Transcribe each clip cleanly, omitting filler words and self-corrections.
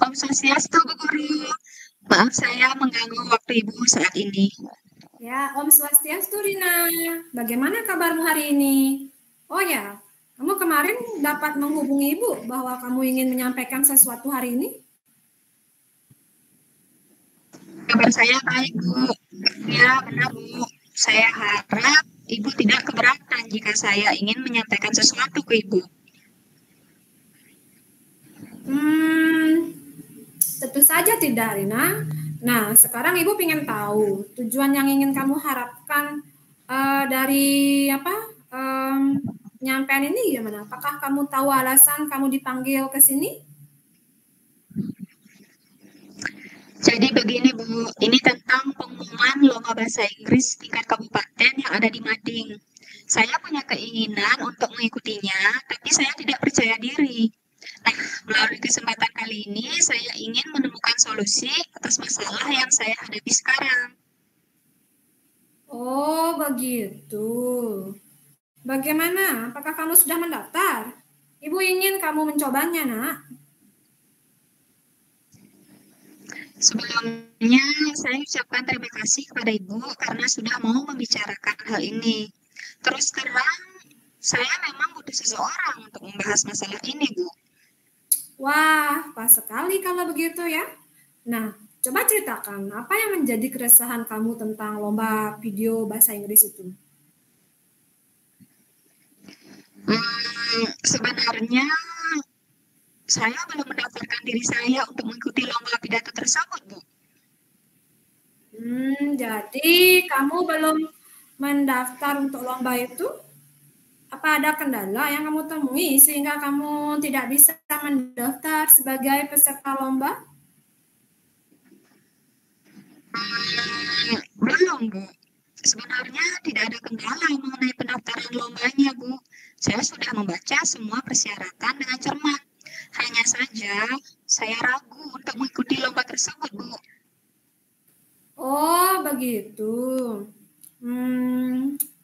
Om Swastiastu, Bu Guru. Maaf saya mengganggu waktu Ibu saat ini. Ya, Om Swastiastu, Rina. Bagaimana kabarmu hari ini? Oh ya, kamu kemarin dapat menghubungi Ibu bahwa kamu ingin menyampaikan sesuatu hari ini? Kabar saya baik, Bu. Ya, benar, Bu. Saya harap Ibu tidak keberatan jika saya ingin menyampaikan sesuatu ke Ibu. Tentu saja tidak, Rina. Nah, sekarang Ibu ingin tahu tujuan yang ingin kamu harapkan dari penyampaian ini gimana? Apakah kamu tahu alasan kamu dipanggil ke sini? Jadi begini, Bu, ini tentang pengumuman lomba bahasa Inggris tingkat kabupaten yang ada di Mading. Saya punya keinginan untuk mengikutinya, tapi saya tidak percaya diri. Nah, melalui kesempatan kali ini, saya ingin menemukan solusi atas masalah yang saya hadapi sekarang. Oh, begitu. Bagaimana? Apakah kamu sudah mendaftar? Ibu ingin kamu mencobanya, Nak. Sebelumnya, saya ucapkan terima kasih kepada Ibu karena sudah mau membicarakan hal ini. Terus terang, saya memang butuh seseorang untuk membahas masalah ini, Bu. Wah, pas sekali kalau begitu ya. Nah, coba ceritakan apa yang menjadi keresahan kamu tentang lomba video bahasa Inggris itu. Sebenarnya, saya belum mendaftarkan diri saya untuk mengikuti lomba pidato tersebut, Bu. Jadi kamu belum mendaftar untuk lomba itu? Apa ada kendala yang kamu temui sehingga kamu tidak bisa mendaftar sebagai peserta lomba? Belum, Bu. Sebenarnya tidak ada kendala mengenai pendaftaran lombanya, Bu. Saya sudah membaca semua persyaratan dengan cermat. Hanya saja, saya ragu untuk mengikuti lomba tersebut, Bu. Oh, begitu.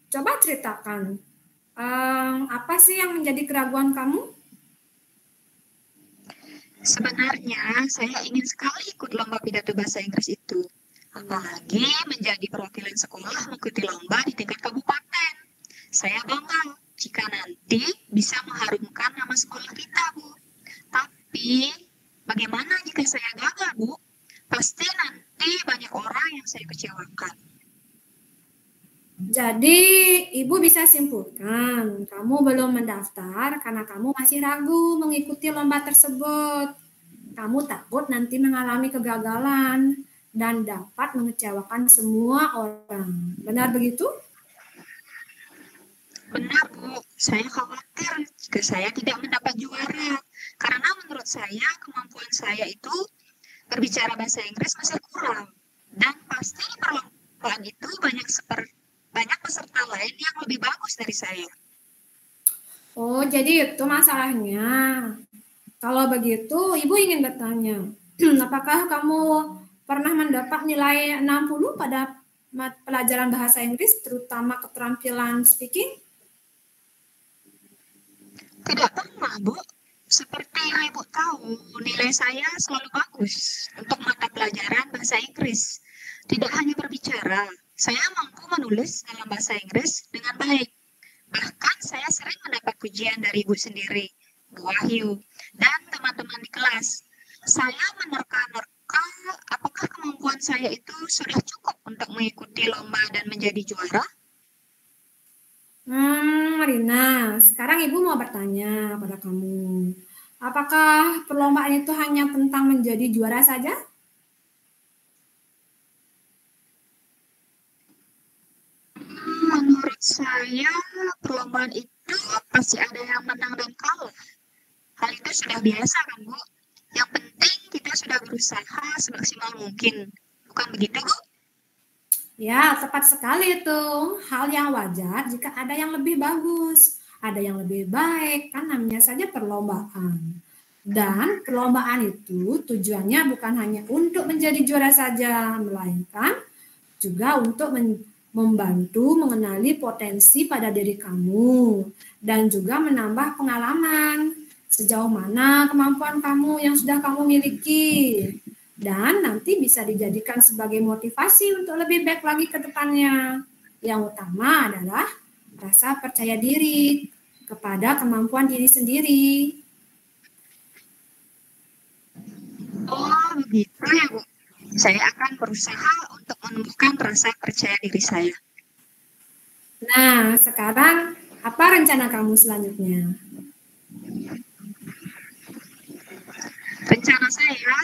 Coba ceritakan. Apa sih yang menjadi keraguan kamu? Sebenarnya, saya ingin sekali ikut lomba pidato bahasa Inggris itu. Apalagi menjadi perwakilan sekolah mengikuti lomba di tingkat kabupaten. Saya bangga jika nanti bisa mengharumkan nama sekolah kita, Bu. Tapi, bagaimana jika saya gagal, Bu? Pasti nanti banyak orang yang saya kecewakan. Jadi, Ibu bisa simpulkan, kamu belum mendaftar karena kamu masih ragu mengikuti lomba tersebut. Kamu takut nanti mengalami kegagalan dan dapat mengecewakan semua orang. Benar begitu? Benar, Bu. Saya khawatir jika saya tidak mendapat juara. Karena menurut saya, kemampuan saya itu berbicara bahasa Inggris masih kurang. Dan pasti di perlombaan itu banyak peserta lain yang lebih bagus dari saya. Oh, jadi itu masalahnya. Kalau begitu, Ibu ingin bertanya, apakah kamu pernah mendapat nilai 60 pada pelajaran bahasa Inggris, terutama keterampilan speaking? Tidak pernah, Bu. Seperti yang Ibu tahu, nilai saya selalu bagus untuk mata pelajaran bahasa Inggris. Tidak hanya berbicara, saya mampu menulis dalam bahasa Inggris dengan baik. Bahkan saya sering mendapat pujian dari Ibu sendiri, Bu Wahyu, dan teman-teman di kelas. Saya menerka-nerka apakah kemampuan saya itu sudah cukup untuk mengikuti lomba dan menjadi juara? Rina, sekarang Ibu mau bertanya pada kamu. Apakah perlombaan itu hanya tentang menjadi juara saja? Menurut saya, perlombaan itu pasti ada yang menang dan kalah. Hal itu sudah biasa kan, Bu? Yang penting kita sudah berusaha semaksimal mungkin. Bukan begitu, Bu? Ya, tepat sekali itu. Hal yang wajar jika ada yang lebih bagus, ada yang lebih baik, kan namanya saja perlombaan. Dan perlombaan itu tujuannya bukan hanya untuk menjadi juara saja, melainkan juga untuk membantu mengenali potensi pada diri kamu dan juga menambah pengalaman. sejauh mana kemampuan kamu yang sudah kamu miliki, dan nanti bisa dijadikan sebagai motivasi untuk lebih baik lagi ke depannya. Yang utama adalah rasa percaya diri kepada kemampuan diri sendiri. Oh, begitu ya, Bu. Saya akan berusaha untuk menumbuhkan rasa percaya diri saya. Nah, sekarang apa rencana kamu selanjutnya? Rencana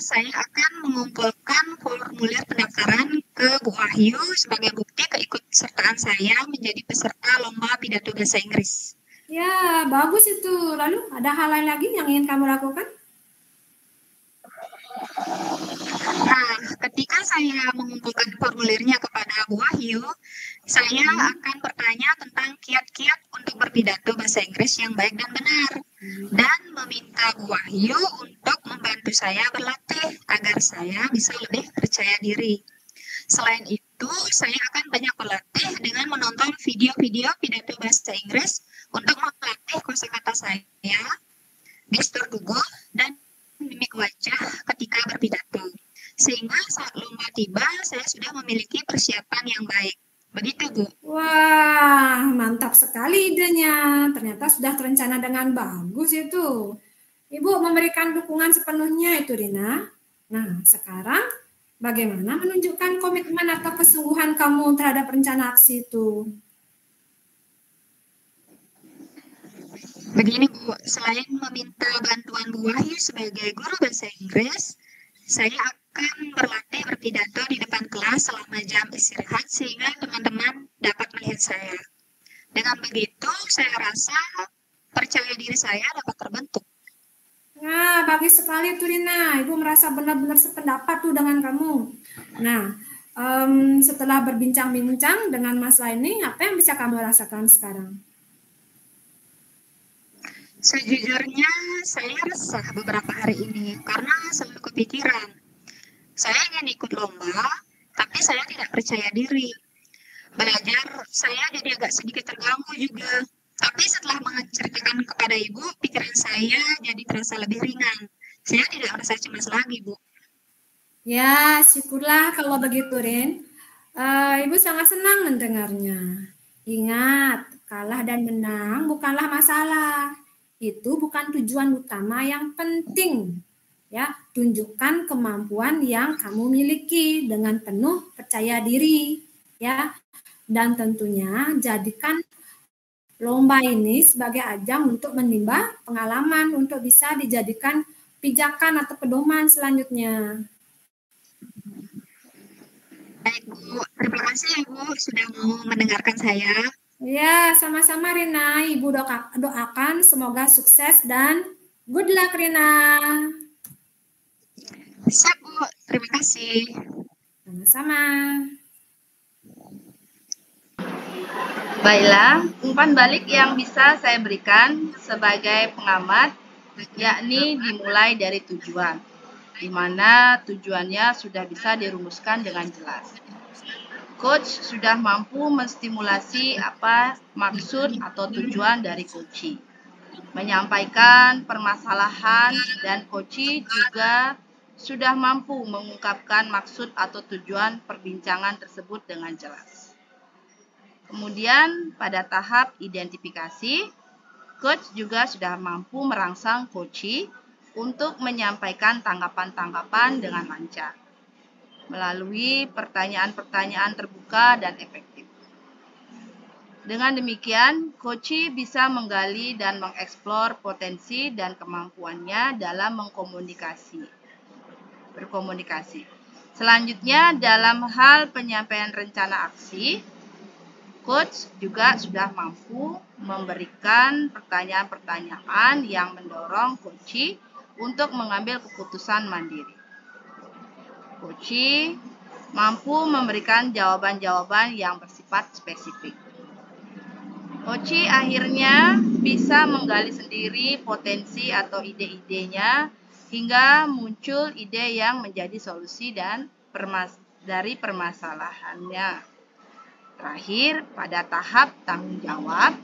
saya akan mengumpulkan formulir pendaftaran ke Bu Wahyu sebagai bukti keikutsertaan saya menjadi peserta lomba pidato bahasa Inggris. Ya, bagus itu. Lalu ada hal lain lagi yang ingin kamu lakukan? Nah, ketika saya mengumpulkan formulirnya kepada Bu Wahyu, saya akan bertanya tentang kiat-kiat untuk berpidato bahasa Inggris yang baik dan benar, dan meminta Bu Wahyu untuk membantu saya berlatih agar saya bisa lebih percaya diri. Selain itu, saya akan banyak berlatih dengan menonton video-video pidato bahasa Inggris untuk melatih kosakata saya, gestur tubuh, dan mimik wajah ketika berpidato. Sehingga saat lomba tiba, saya sudah memiliki persiapan yang baik. Begitu, Bu. Wah, mantap sekali idenya. Ternyata sudah terencana dengan bagus itu. Ibu memberikan dukungan sepenuhnya itu, Rina. Nah, sekarang bagaimana menunjukkan komitmen atau kesungguhan kamu terhadap rencana aksi itu? Begini, Bu, selain meminta bantuan Bu Wahyu sebagai guru bahasa Inggris, saya akan berlatih berpidato di depan kelas selama jam istirahat sehingga teman-teman dapat melihat saya. Dengan begitu, saya rasa percaya diri saya dapat terbentuk. Nah, bagus sekali tuh Rina. Ibu merasa benar-benar sependapat tuh dengan kamu. Nah, setelah berbincang-bincang dengan masalah ini, apa yang bisa kamu rasakan sekarang? Sejujurnya, saya resah beberapa hari ini karena selalu kepikiran. Saya ingin ikut lomba, tapi saya tidak percaya diri. Belajar, saya jadi agak sedikit terganggu juga. Tapi setelah menceritakan kepada ibu, pikiran saya jadi terasa lebih ringan. Saya tidak merasa cemas lagi, Bu. Ya, syukurlah kalau begitu, Rin. Ibu sangat senang mendengarnya. Ingat, kalah dan menang bukanlah masalah. Itu bukan tujuan utama yang penting. Ya, tunjukkan kemampuan yang kamu miliki dengan penuh percaya diri. Ya, dan tentunya jadikan lomba ini sebagai ajang untuk menimba pengalaman untuk bisa dijadikan pijakan atau pedoman selanjutnya. Baik, Bu. Terima kasih ya, Bu, sudah mau mendengarkan saya. Ya, sama-sama Rina. Ibu doakan semoga sukses dan good luck Rina. Siap, Bu. Terima kasih. Sama-sama. Baiklah, umpan balik yang bisa saya berikan sebagai pengamat yakni dimulai dari tujuan, di mana tujuannya sudah bisa dirumuskan dengan jelas. Coach sudah mampu menstimulasi apa maksud atau tujuan dari coachee, menyampaikan permasalahan, dan coachee juga sudah mampu mengungkapkan maksud atau tujuan perbincangan tersebut dengan jelas. Kemudian pada tahap identifikasi, coach juga sudah mampu merangsang coachee untuk menyampaikan tanggapan-tanggapan dengan lancar melalui pertanyaan-pertanyaan terbuka dan efektif. Dengan demikian, coachee bisa menggali dan mengeksplor potensi dan kemampuannya dalam berkomunikasi. Selanjutnya, dalam hal penyampaian rencana aksi, coach juga sudah mampu memberikan pertanyaan-pertanyaan yang mendorong coachee untuk mengambil keputusan mandiri. Coachee mampu memberikan jawaban-jawaban yang bersifat spesifik. Coachee akhirnya bisa menggali sendiri potensi atau ide-idenya hingga muncul ide yang menjadi solusi dari permasalahannya. Terakhir, pada tahap tanggung jawab,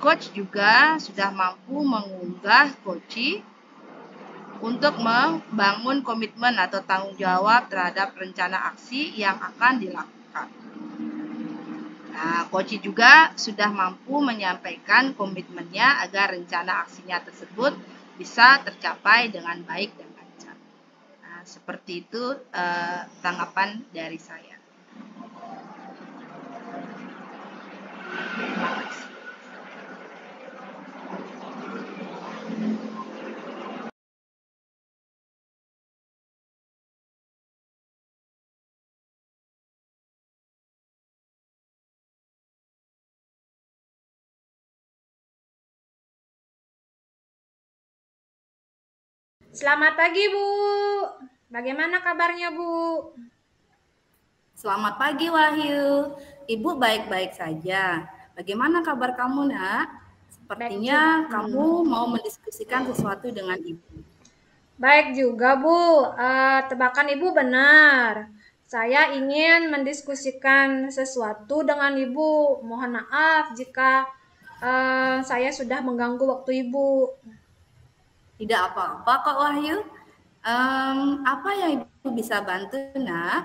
Coach juga sudah mampu mengunggah coachee untuk membangun komitmen atau tanggung jawab terhadap rencana aksi yang akan dilakukan. Nah, coachee juga sudah mampu menyampaikan komitmennya agar rencana aksinya tersebut bisa tercapai dengan baik dan lancar. Nah, seperti itu tanggapan dari saya. Terima kasih. Selamat pagi, Bu. Bagaimana kabarnya, Bu? Selamat pagi, Wahyu. Ibu baik-baik saja. Bagaimana kabar kamu, Nak? Sepertinya kamu mau mendiskusikan sesuatu dengan Ibu. Baik juga, Bu. Tebakan Ibu benar. Saya ingin mendiskusikan sesuatu dengan Ibu. Mohon maaf jika saya sudah mengganggu waktu Ibu. Tidak apa-apa kok, Wahyu. Apa yang Ibu bisa bantu, Nak?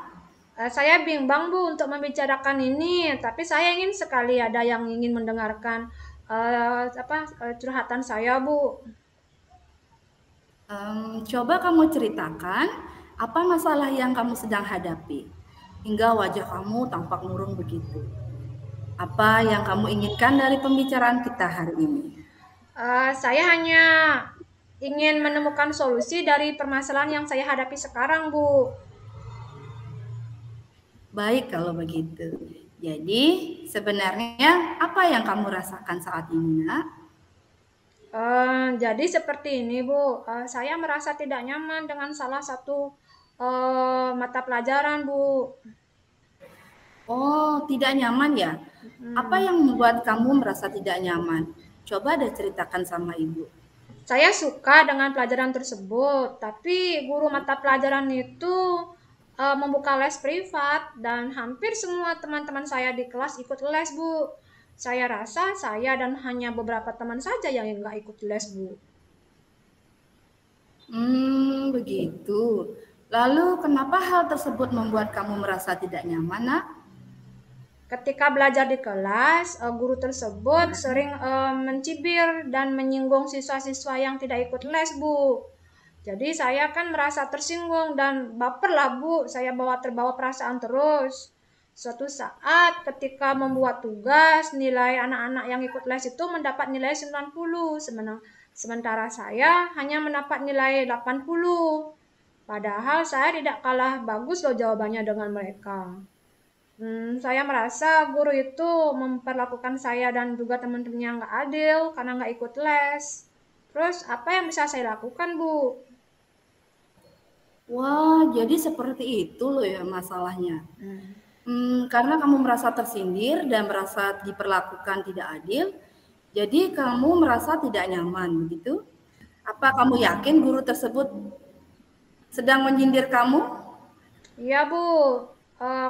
Saya bimbang, Bu, untuk membicarakan ini, tapi saya ingin sekali ada yang ingin mendengarkan curhatan saya, Bu. Coba kamu ceritakan apa masalah yang kamu sedang hadapi, hingga wajah kamu tampak murung begitu. Apa yang kamu inginkan dari pembicaraan kita hari ini? Saya hanya ingin menemukan solusi dari permasalahan yang saya hadapi sekarang, Bu. Baik kalau begitu. Jadi sebenarnya apa yang kamu rasakan saat ini, Nak? Jadi seperti ini, Bu. Saya merasa tidak nyaman dengan salah satu mata pelajaran, Bu. Oh, tidak nyaman ya? Apa yang membuat kamu merasa tidak nyaman? Coba deh ceritakan sama Ibu. Saya suka dengan pelajaran tersebut, tapi guru mata pelajaran itu membuka les privat dan hampir semua teman-teman saya di kelas ikut les, Bu. Saya rasa saya dan hanya beberapa teman saja yang nggak ikut les, Bu. Begitu. Lalu kenapa hal tersebut membuat kamu merasa tidak nyaman, Nak? Ketika belajar di kelas, guru tersebut sering mencibir dan menyinggung siswa-siswa yang tidak ikut les, Bu. Jadi saya kan merasa tersinggung dan baper lah, Bu. Saya terbawa perasaan terus. Suatu saat ketika membuat tugas, nilai anak-anak yang ikut les itu mendapat nilai 90, sementara saya hanya mendapat nilai 80. Padahal saya tidak kalah bagus loh jawabannya dengan mereka. Saya merasa guru itu memperlakukan saya dan juga teman-temannya nggak adil karena nggak ikut les. Terus apa yang bisa saya lakukan, Bu? Wah, jadi seperti itu loh ya masalahnya. Karena kamu merasa tersindir dan merasa diperlakukan tidak adil, jadi kamu merasa tidak nyaman, begitu? Apa kamu yakin guru tersebut sedang menyindir kamu? Iya, Bu.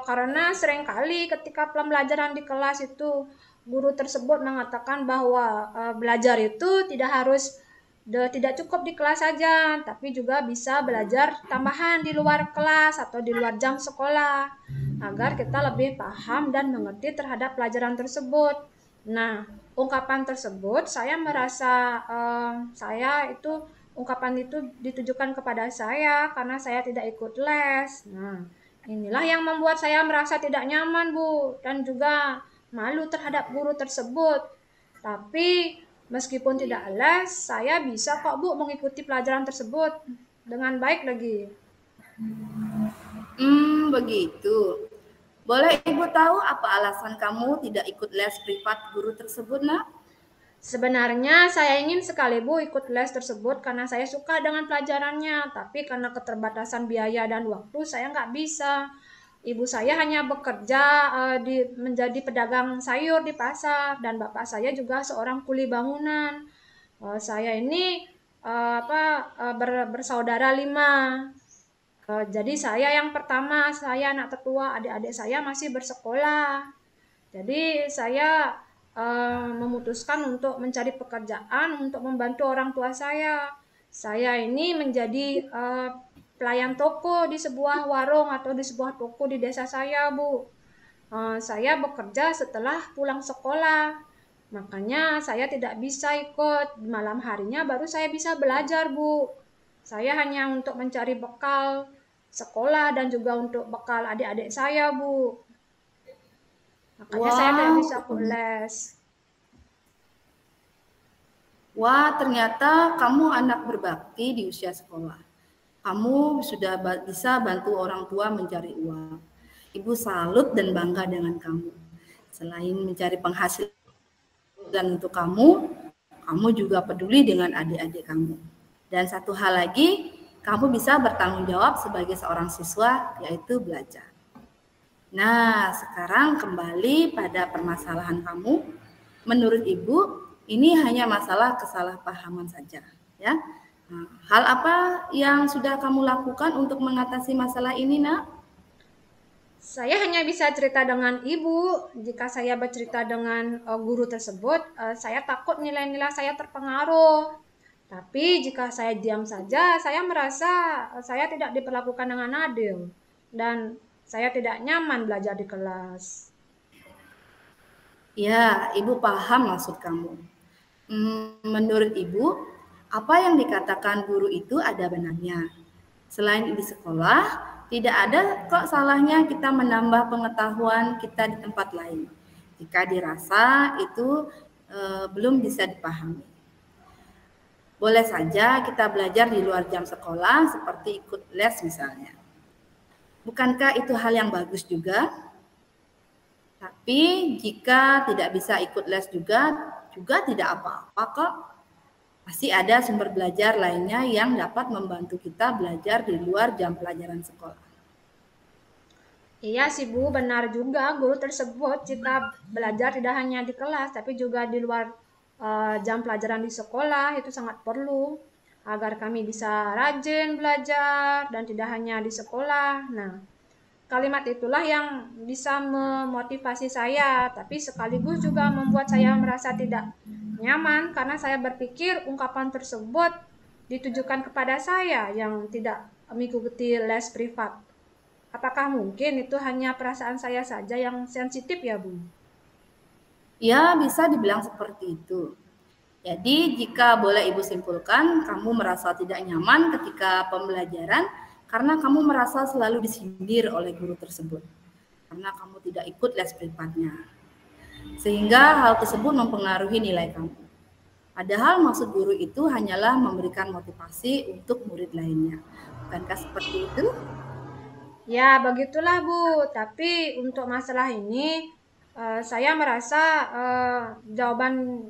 Karena seringkali ketika pembelajaran di kelas itu guru tersebut mengatakan bahwa belajar itu tidak cukup di kelas saja, tapi juga bisa belajar tambahan di luar kelas atau di luar jam sekolah agar kita lebih paham dan mengerti terhadap pelajaran tersebut. Nah, ungkapan tersebut saya merasa ungkapan itu ditujukan kepada saya karena saya tidak ikut les. Nah, inilah yang membuat saya merasa tidak nyaman, Bu, dan juga malu terhadap guru tersebut. Tapi meskipun tidak les, saya bisa kok, Bu, mengikuti pelajaran tersebut dengan baik lagi. Begitu. Boleh Ibu tahu apa alasan kamu tidak ikut les privat guru tersebut, Nak? Sebenarnya saya ingin sekali, Bu, ikut les tersebut karena saya suka dengan pelajarannya, tapi karena keterbatasan biaya dan waktu saya nggak bisa. Ibu saya hanya bekerja menjadi pedagang sayur di pasar dan bapak saya juga seorang kuli bangunan. Saya ini bersaudara 5. Jadi saya yang pertama, saya anak tertua, adik-adik saya masih bersekolah. Jadi saya memutuskan untuk mencari pekerjaan untuk membantu orang tua saya. Saya ini menjadi pelayan toko di sebuah warung atau di sebuah toko di desa saya, Bu. Saya bekerja setelah pulang sekolah. Makanya saya tidak bisa ikut. Malam harinya baru saya bisa belajar, Bu. Saya hanya untuk mencari bekal sekolah dan juga untuk bekal adik-adik saya, Bu. Makanya saya tidak bisa ikut les. Wah, ternyata kamu anak berbakti di usia sekolah. Kamu sudah bisa bantu orang tua mencari uang. Ibu salut dan bangga dengan kamu. Selain mencari penghasilan untuk kamu juga peduli dengan adik-adik kamu. Dan satu hal lagi, kamu bisa bertanggung jawab sebagai seorang siswa, yaitu belajar. Nah, sekarang kembali pada permasalahan kamu. Menurut Ibu, ini hanya masalah kesalahpahaman saja, ya. Nah, hal apa yang sudah kamu lakukan untuk mengatasi masalah ini, Nak? Saya hanya bisa cerita dengan Ibu. Jika saya bercerita dengan guru tersebut, saya takut nilai-nilai saya terpengaruh. Tapi jika saya diam saja, saya merasa saya tidak diperlakukan dengan adil. Dan saya tidak nyaman belajar di kelas. Ya, Ibu paham maksud kamu. Menurut Ibu, apa yang dikatakan guru itu ada benarnya. Selain di sekolah, tidak ada kok salahnya kita menambah pengetahuan kita di tempat lain. Jika dirasa itu belum bisa dipahami. Boleh saja kita belajar di luar jam sekolah seperti ikut les misalnya. Bukankah itu hal yang bagus juga? Tapi jika tidak bisa ikut les juga tidak apa-apa kok. Pasti ada sumber belajar lainnya yang dapat membantu kita belajar di luar jam pelajaran sekolah. Iya sih Bu, benar juga guru tersebut jika belajar tidak hanya di kelas tapi juga di luar jam pelajaran di sekolah itu sangat perlu agar kami bisa rajin belajar dan tidak hanya di sekolah. Nah, kalimat itulah yang bisa memotivasi saya, tapi sekaligus juga membuat saya merasa tidak nyaman karena saya berpikir ungkapan tersebut ditujukan kepada saya yang tidak mengikuti les privat. Apakah mungkin itu hanya perasaan saya saja yang sensitif ya, Bu? Ya, bisa dibilang seperti itu. Jadi, jika boleh Ibu simpulkan, kamu merasa tidak nyaman ketika pembelajaran karena kamu merasa selalu disindir oleh guru tersebut. Karena kamu tidak ikut les privatnya. Sehingga hal tersebut mempengaruhi nilai kamu. Padahal maksud guru itu hanyalah memberikan motivasi untuk murid lainnya. Bukankah seperti itu? Ya, begitulah Bu. Tapi untuk masalah ini, saya merasa jawaban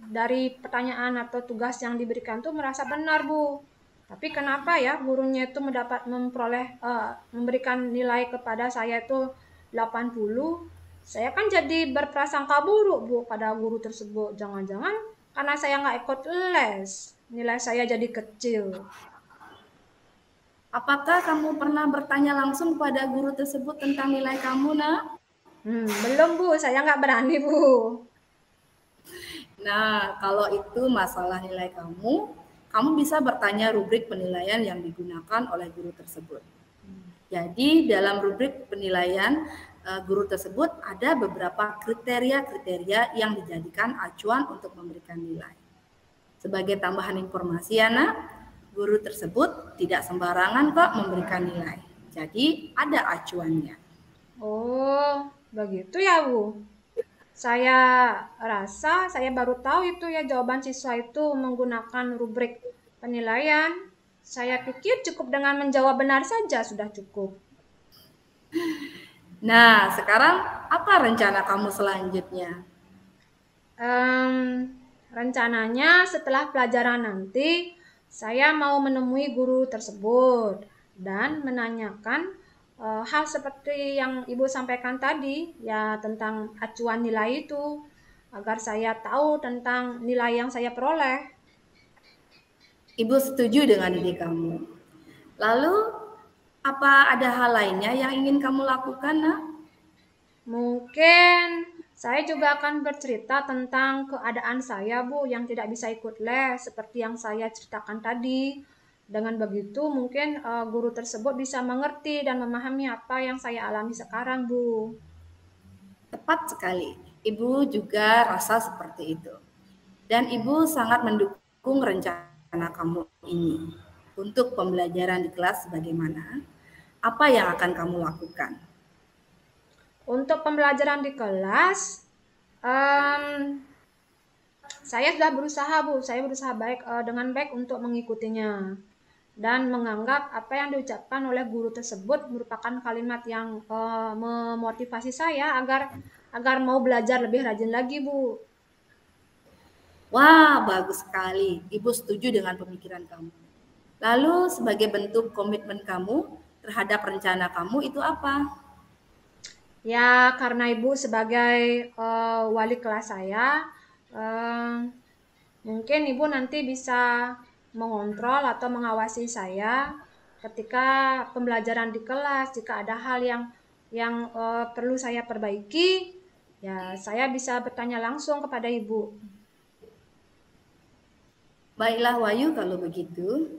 dari pertanyaan atau tugas yang diberikan itu merasa benar, Bu. Tapi kenapa ya gurunya itu memberikan nilai kepada saya itu 80? Saya kan jadi berprasangka buruk, Bu, pada guru tersebut. Jangan-jangan karena saya nggak ikut les, nilai saya jadi kecil. Apakah kamu pernah bertanya langsung kepada guru tersebut tentang nilai kamu, Nak? Belum Bu, saya nggak berani Bu. Nah, kalau itu masalah nilai kamu bisa bertanya rubrik penilaian yang digunakan oleh guru tersebut. Jadi dalam rubrik penilaian guru tersebut ada beberapa kriteria-kriteria yang dijadikan acuan untuk memberikan nilai. Sebagai tambahan informasi ya Nak, guru tersebut tidak sembarangan kok memberikan nilai. Jadi ada acuannya. Oh, begitu ya Bu. Saya rasa saya baru tahu itu ya jawaban siswa itu menggunakan rubrik penilaian. Saya pikir cukup dengan menjawab benar saja sudah cukup. Nah, sekarang apa rencana kamu selanjutnya? Rencananya setelah pelajaran nanti, saya mau menemui guru tersebut dan menanyakan hal seperti yang Ibu sampaikan tadi, ya tentang acuan nilai itu, agar saya tahu tentang nilai yang saya peroleh. Ibu setuju dengan ide kamu. Lalu, apa ada hal lainnya yang ingin kamu lakukan, Nak? Mungkin Saya juga akan bercerita tentang keadaan saya, Bu, yang tidak bisa ikut les seperti yang saya ceritakan tadi. Dengan begitu, mungkin guru tersebut bisa mengerti dan memahami apa yang saya alami sekarang, Bu. Tepat sekali. Ibu juga rasa seperti itu. Dan Ibu sangat mendukung rencana kamu ini. Untuk pembelajaran di kelas bagaimana? Apa yang akan kamu lakukan? Untuk pembelajaran di kelas, saya sudah berusaha, Bu. Saya berusaha dengan baik untuk mengikutinya dan menganggap apa yang diucapkan oleh guru tersebut merupakan kalimat yang memotivasi saya agar mau belajar lebih rajin lagi, Bu. Wah, bagus sekali. Ibu setuju dengan pemikiran kamu. Lalu sebagai bentuk komitmen kamu terhadap rencana kamu itu apa? Ya, karena Ibu sebagai wali kelas saya, mungkin Ibu nanti bisa mengontrol atau mengawasi saya ketika pembelajaran di kelas. Jika ada hal yang perlu saya perbaiki, ya saya bisa bertanya langsung kepada Ibu. Baiklah Wahyu, kalau begitu,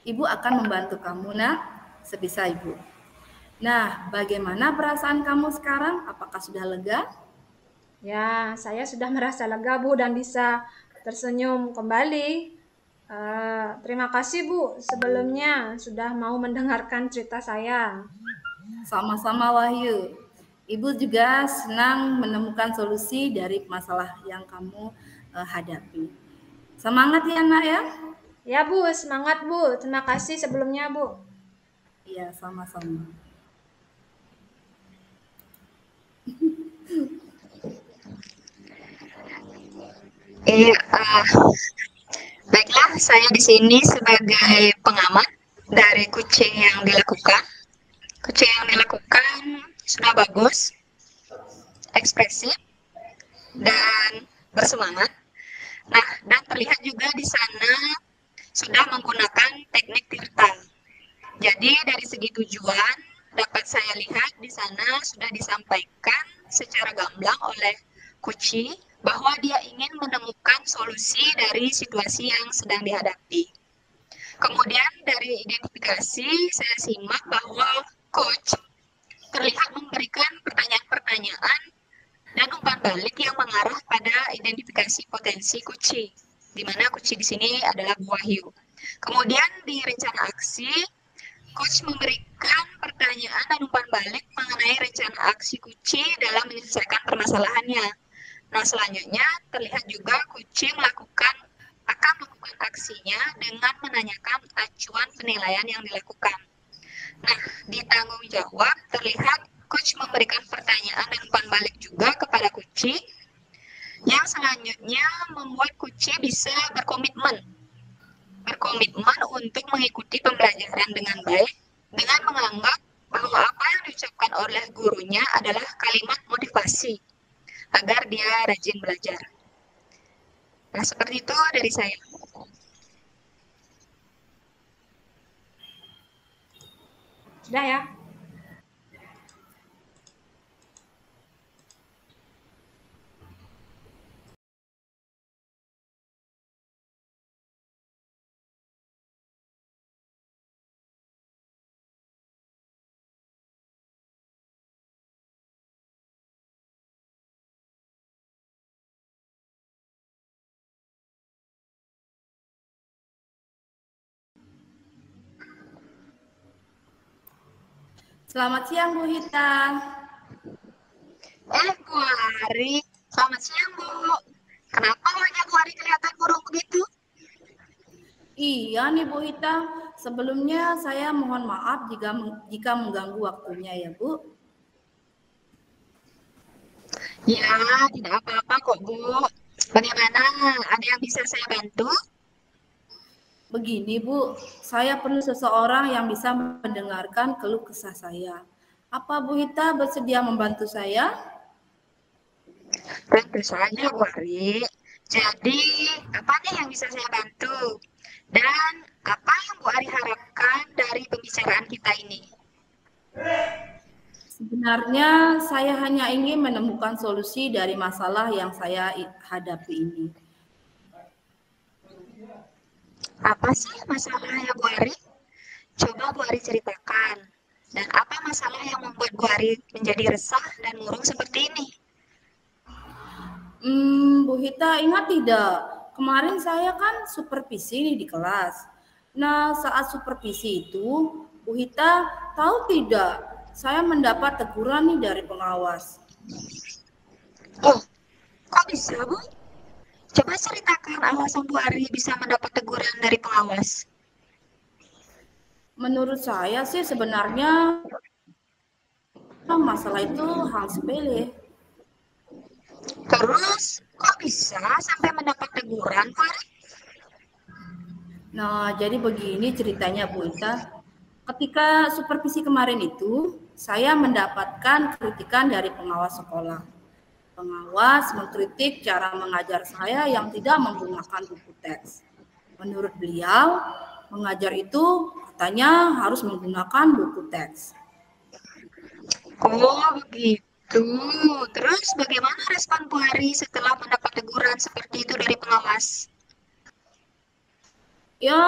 Ibu akan membantu kamu nak, sebisa Ibu. Nah, bagaimana perasaan kamu sekarang? Apakah sudah lega? Ya, saya sudah merasa lega, Bu, dan bisa tersenyum kembali. Terima kasih, Bu, sebelumnya sudah mau mendengarkan cerita saya. Sama-sama Wahyu. Ibu juga senang menemukan solusi dari masalah yang kamu hadapi. Semangat ya nak ya. Ya, Bu, semangat, Bu. Terima kasih sebelumnya, Bu. Iya, sama-sama. Baiklah, saya di sini sebagai pengamat dari kucing yang dilakukan. Kucing yang dilakukan sudah bagus, ekspresif, dan bersemangat. Nah, dan terlihat juga di sana sudah menggunakan teknik tirta. Jadi dari segi tujuan dapat saya lihat di sana sudah disampaikan secara gamblang oleh Kuci bahwa dia ingin menemukan solusi dari situasi yang sedang dihadapi. Kemudian dari identifikasi saya simak bahwa coach terlihat memberikan pertanyaan-pertanyaan dan umpan balik yang mengarah pada identifikasi potensi Kuci, di mana Kuci di sini adalah Wahyu. Kemudian di rencana aksi, coach memberikan pertanyaan dan umpan balik mengenai rencana aksi Kuci dalam menyelesaikan permasalahannya. Nah, selanjutnya terlihat juga Kuci akan melakukan aksinya dengan menanyakan acuan penilaian yang dilakukan. Nah, di tanggung jawab terlihat coach memberikan pertanyaan dan umpan balik juga kepada Kuci yang selanjutnya membuat Kuci bisa berkomitmen untuk mengikuti pembelajaran dengan baik dengan menganggap bahwa apa yang diucapkan oleh gurunya adalah kalimat motivasi agar dia rajin belajar. Nah, seperti itu dari saya. Sudah ya? Selamat siang Bu Hita. Bu Ari, selamat siang Bu. Kenapa wajah Bu Ari kelihatan murung begitu? Iya nih Bu Hita, sebelumnya saya mohon maaf jika mengganggu waktunya ya Bu. Ya, tidak apa-apa kok Bu. Bagaimana? Ada yang bisa saya bantu? Begini Bu, saya perlu seseorang yang bisa mendengarkan keluh kesah saya. Apa Bu Hita bersedia membantu saya? Tentu saja Bu Ari. Jadi, apa nih yang bisa saya bantu? Dan apa yang Bu Ari harapkan dari pembicaraan kita ini? Sebenarnya saya hanya ingin menemukan solusi dari masalah yang saya hadapi ini. Apa sih masalahnya Bu Ari? Coba Bu Ari ceritakan. Dan apa masalah yang membuat Bu Ari menjadi resah dan murung seperti ini? Bu Hita ingat tidak? Kemarin saya kan supervisi nih di kelas. Nah, saat supervisi itu, Bu Hita tahu tidak? Saya mendapat teguran nih dari pengawas. Oh, kok bisa Bu? Coba ceritakan alasan Bu Ari bisa mendapat teguran dari pengawas. Menurut saya sih sebenarnya masalah itu hal sepele. Terus, kok bisa sampai mendapat teguran Bu Ari? Nah, jadi begini ceritanya Bu Ita. Ketika supervisi kemarin itu, saya mendapatkan kritikan dari pengawas sekolah. Pengawas mengkritik cara mengajar saya yang tidak menggunakan buku teks. Menurut beliau, mengajar itu katanya harus menggunakan buku teks. Oh, begitu. Terus bagaimana respon Bu Ari setelah mendapat teguran seperti itu dari pengawas? Ya,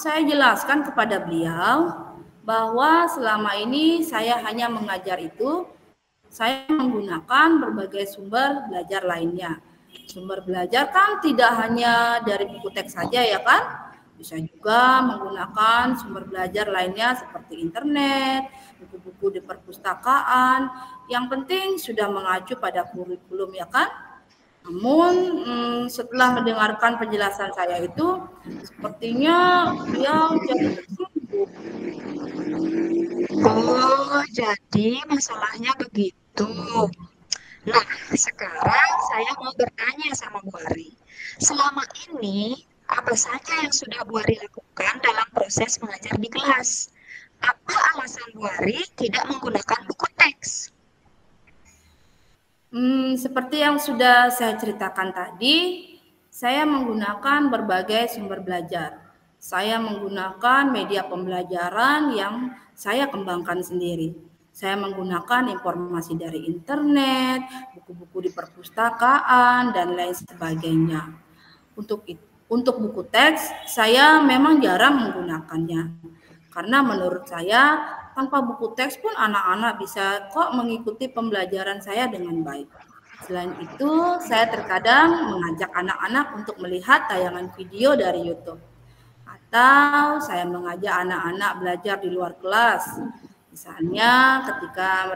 saya jelaskan kepada beliau bahwa selama ini saya hanya mengajar itu, saya menggunakan berbagai sumber belajar lainnya. Sumber belajar kan tidak hanya dari buku teks saja ya kan? Bisa juga menggunakan sumber belajar lainnya seperti internet, buku-buku di perpustakaan. Yang penting sudah mengacu pada kurikulum ya kan? Namun setelah mendengarkan penjelasan saya itu, sepertinya beliau jadi tersinggung. Oh, jadi masalahnya begitu. Nah, sekarang saya mau bertanya sama Bu Ari. Selama ini, apa saja yang sudah Bu Ari lakukan dalam proses mengajar di kelas? Apa alasan Bu Ari tidak menggunakan buku teks? Seperti yang sudah saya ceritakan tadi, saya menggunakan berbagai sumber belajar. Saya menggunakan media pembelajaran yang saya kembangkan sendiri. Saya menggunakan informasi dari internet, buku-buku di perpustakaan, dan lain sebagainya. Untuk buku teks, saya memang jarang menggunakannya. Karena menurut saya, tanpa buku teks pun anak-anak bisa kok mengikuti pembelajaran saya dengan baik. Selain itu, saya terkadang mengajak anak-anak untuk melihat tayangan video dari YouTube. Atau saya mengajak anak-anak belajar di luar kelas. Misalnya ketika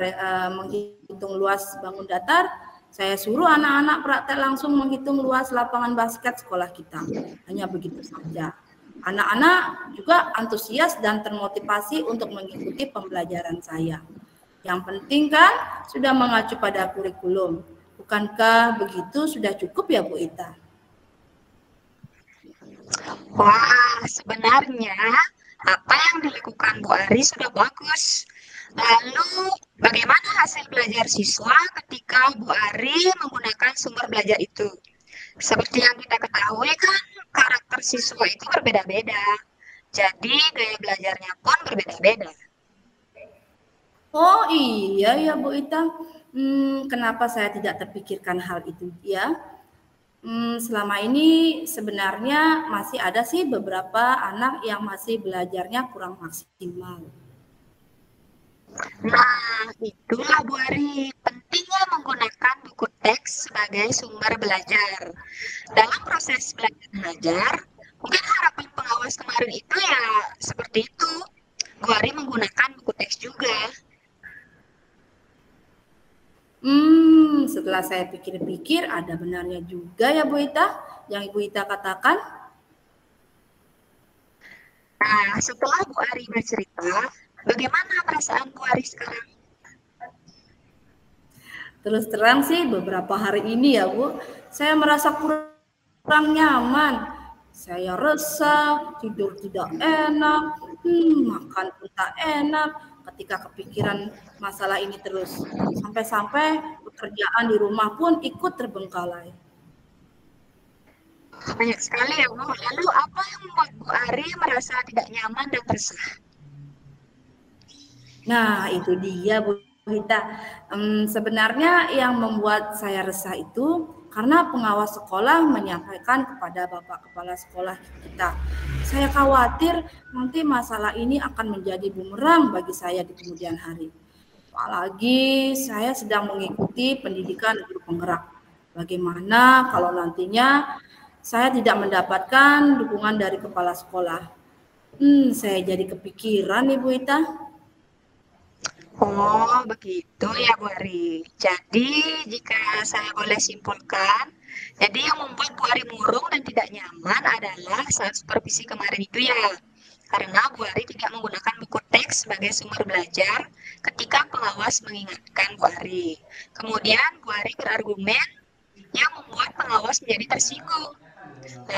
menghitung luas bangun datar, saya suruh anak-anak praktek langsung menghitung luas lapangan basket sekolah kita. Hanya begitu saja. Anak-anak juga antusias dan termotivasi untuk mengikuti pembelajaran saya. Yang penting kan sudah mengacu pada kurikulum. Bukankah begitu sudah cukup ya Bu Ita? Wah, sebenarnya apa yang dilakukan Bu Ari sudah bagus. Lalu, bagaimana hasil belajar siswa ketika Bu Ari menggunakan sumber belajar itu? Seperti yang kita ketahui kan, karakter siswa itu berbeda-beda. Jadi, gaya belajarnya pun berbeda-beda. Oh iya ya Bu Ita. Kenapa saya tidak terpikirkan hal itu ya? Selama ini sebenarnya masih ada sih beberapa anak yang masih belajarnya kurang maksimal. Nah, itulah Bu Ari, pentingnya menggunakan buku teks sebagai sumber belajar. Dalam proses belajar mengajar, mungkin harapan pengawas kemarin itu ya seperti itu. Bu Ari menggunakan buku teks juga. Setelah saya pikir-pikir ada benarnya juga ya Bu Ita yang Ibu Ita katakan. Nah, setelah Bu Ari bercerita, bagaimana perasaan Bu Ari sekarang? Terus terang sih beberapa hari ini ya Bu, saya merasa kurang nyaman. Saya resah, tidur tidak enak, makan pun tak enak ketika kepikiran masalah ini terus. Sampai-sampai pekerjaan di rumah pun ikut terbengkalai. Banyak sekali ya Bu. Lalu apa yang membuat Bu Ari merasa tidak nyaman dan resah? Nah itu dia Bu Rita, sebenarnya yang membuat saya resah itu karena pengawas sekolah menyampaikan kepada Bapak Kepala Sekolah kita. Saya khawatir nanti masalah ini akan menjadi bumerang bagi saya di kemudian hari. Apalagi saya sedang mengikuti pendidikan guru penggerak. Bagaimana kalau nantinya saya tidak mendapatkan dukungan dari kepala sekolah? Saya jadi kepikiran, Ibu Ita. Oh, begitu ya, Bu Ari. Jadi, jika saya boleh simpulkan, jadi yang membuat Bu Ari murung dan tidak nyaman adalah saat supervisi kemarin itu ya. Karena Bu Ari tidak menggunakan buku teks sebagai sumber belajar ketika pengawas mengingatkan Bu Ari. Kemudian Bu Ari berargumen yang membuat pengawas menjadi tersinggung.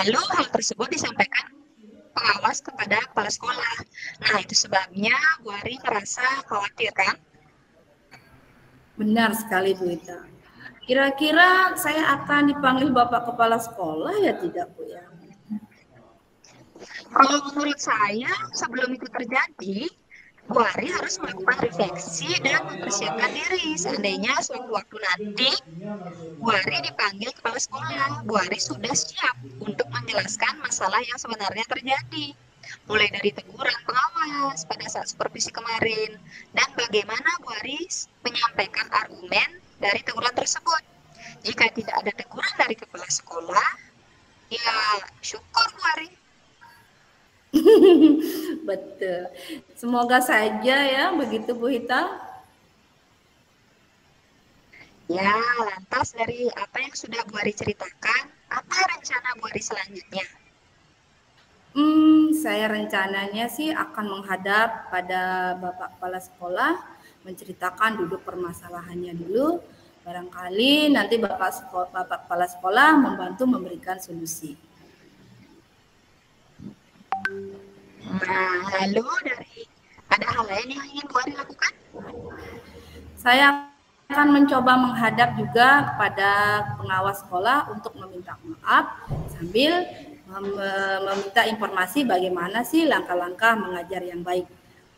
Lalu hal tersebut disampaikan pengawas kepada kepala sekolah. Nah, itu sebabnya Bu Ari merasa khawatir kan? Benar sekali Bu Ita. Kira-kira saya akan dipanggil Bapak Kepala Sekolah ya tidak Bu ya? Kalau menurut saya, sebelum itu terjadi, Bu Ari harus melakukan refleksi dan mempersiapkan diri. Seandainya suatu waktu nanti Bu Ari dipanggil kepala sekolah, Bu Ari sudah siap untuk menjelaskan masalah yang sebenarnya terjadi. Mulai dari teguran pengawas pada saat supervisi kemarin, dan bagaimana Bu Ari menyampaikan argumen dari teguran tersebut. Jika tidak ada teguran dari kepala sekolah, ya syukur Bu Ari. Betul. Semoga saja ya begitu Bu Ita. Ya, lantas dari apa yang sudah Bu Ari ceritakan, apa rencana Bu Ari selanjutnya? Saya rencananya sih akan menghadap pada Bapak Kepala Sekolah, menceritakan duduk permasalahannya dulu. Barangkali nanti Bapak Kepala Sekolah membantu memberikan solusi. Nah, lalu ada hal lain yang ingin Bu Ari lakukan? Saya akan mencoba menghadap juga kepada pengawas sekolah untuk meminta maaf sambil meminta informasi bagaimana sih langkah-langkah mengajar yang baik.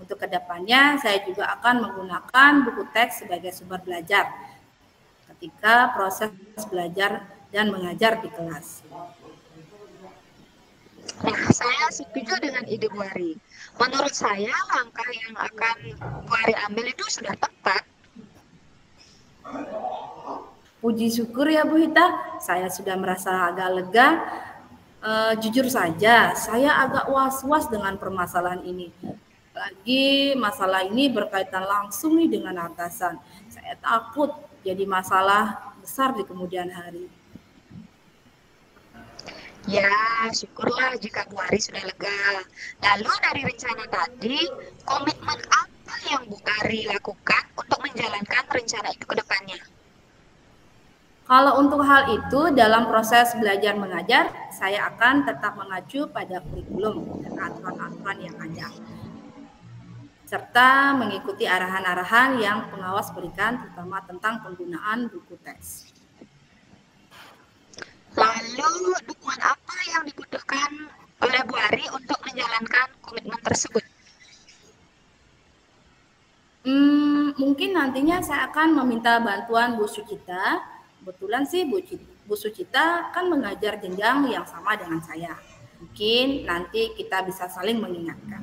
Untuk kedepannya saya juga akan menggunakan buku teks sebagai sumber belajar ketika proses belajar dan mengajar di kelas. Nah, saya setuju dengan ide Bu Ari. Menurut saya, langkah yang akan Bu Ari ambil itu sudah tepat. Puji syukur ya Bu Hita, saya sudah merasa agak lega. Jujur saja, saya agak was-was dengan permasalahan ini. Lagi masalah ini berkaitan langsung nih dengan atasan. Saya takut jadi masalah besar di kemudian hari. Ya, syukurlah jika Bu Ari sudah lega. Lalu dari rencana tadi, komitmen apa yang Bu Ari lakukan untuk menjalankan rencana itu ke depannya? Kalau untuk hal itu, dalam proses belajar mengajar, saya akan tetap mengacu pada kurikulum dan aturan-aturan yang ada, serta mengikuti arahan-arahan yang pengawas berikan, terutama tentang penggunaan buku teks. Lalu, dukungan apa yang dibutuhkan oleh Bu Ari untuk menjalankan komitmen tersebut? Mungkin nantinya saya akan meminta bantuan Bu Sucita. Kebetulan sih Bu Sucita kan mengajar jenjang yang sama dengan saya. Mungkin nanti kita bisa saling mengingatkan.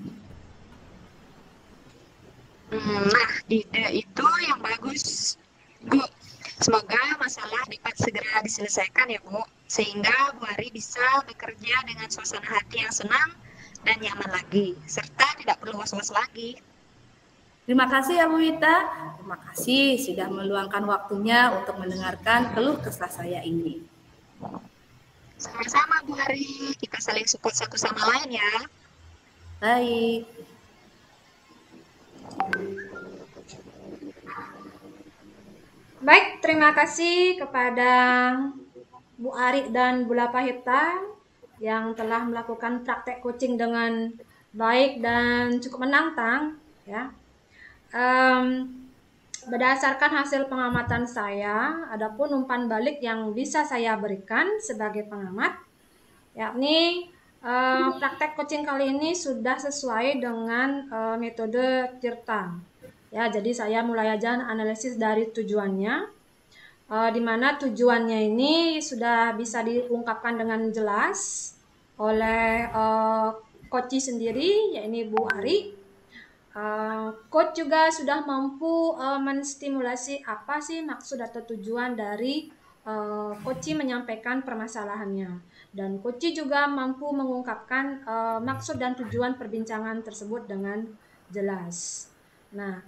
Nah, ide itu yang bagus, Bu. Semoga masalah dapat segera diselesaikan ya, Bu. Sehingga Bu Ari bisa bekerja dengan suasana hati yang senang dan nyaman lagi. Serta tidak perlu was-was lagi. Terima kasih ya Bu Wita. Terima kasih sudah meluangkan waktunya untuk mendengarkan keluh kesah saya ini. Sama-sama Bu Ari. Kita saling support satu sama lain ya. Baik. Baik, terima kasih kepada Bu Ari dan Bu Lapahita yang telah melakukan praktek coaching dengan baik dan cukup menantang ya. Berdasarkan hasil pengamatan saya, adapun umpan balik yang bisa saya berikan sebagai pengamat, yakni praktek coaching kali ini sudah sesuai dengan metode Tirta, Ya, jadi saya mulai aja analisis dari tujuannya. Di mana tujuannya ini sudah bisa diungkapkan dengan jelas oleh coach sendiri, yaitu Bu Ari. Coach juga sudah mampu menstimulasi apa sih maksud atau tujuan dari coach menyampaikan permasalahannya, dan coach juga mampu mengungkapkan maksud dan tujuan perbincangan tersebut dengan jelas. Nah,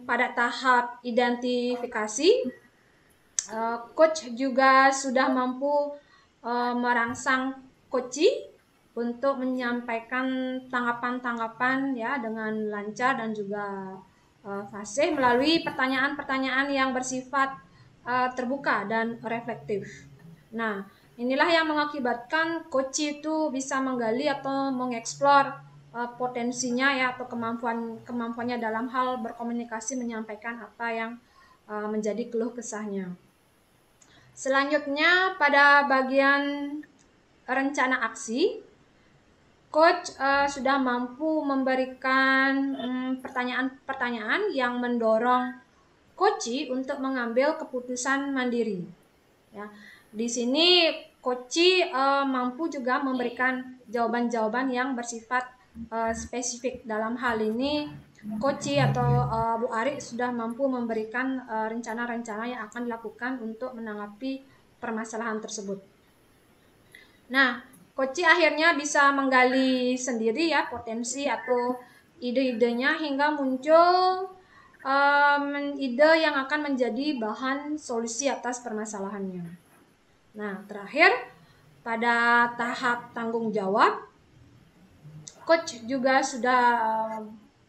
pada tahap identifikasi, coach juga sudah mampu merangsang coach untuk menyampaikan tanggapan-tanggapan ya dengan lancar dan juga fasih melalui pertanyaan-pertanyaan yang bersifat terbuka dan reflektif. Nah, inilah yang mengakibatkan coach itu bisa menggali atau mengeksplor potensinya ya atau kemampuannya dalam hal berkomunikasi, menyampaikan apa yang menjadi keluh kesahnya. Selanjutnya pada bagian rencana aksi, coach sudah mampu memberikan pertanyaan-pertanyaan yang mendorong coach untuk mengambil keputusan mandiri. Ya, di sini coach mampu juga memberikan jawaban-jawaban yang bersifat spesifik. Dalam hal ini, coach atau Bu Ari sudah mampu memberikan rencana-rencana yang akan dilakukan untuk menanggapi permasalahan tersebut. Nah, coach akhirnya bisa menggali sendiri ya potensi atau ide-idenya hingga muncul ide yang akan menjadi bahan solusi atas permasalahannya. Nah, terakhir pada tahap tanggung jawab, coach juga sudah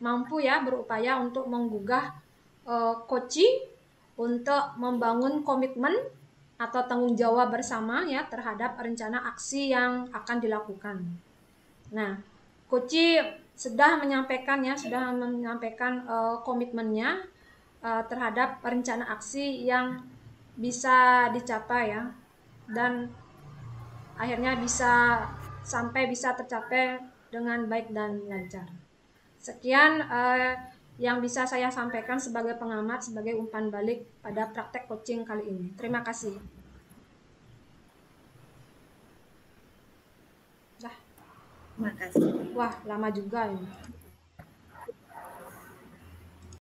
mampu ya berupaya untuk menggugah coach untuk membangun komitmen atau tanggung jawab bersama ya terhadap rencana aksi yang akan dilakukan. Nah, coach sudah menyampaikan komitmennya terhadap rencana aksi yang bisa dicapai ya, dan akhirnya bisa tercapai dengan baik dan lancar. Sekian yang bisa saya sampaikan sebagai pengamat, sebagai umpan balik pada praktek coaching kali ini. Terima kasih. Terima kasih. Wah, lama juga ini.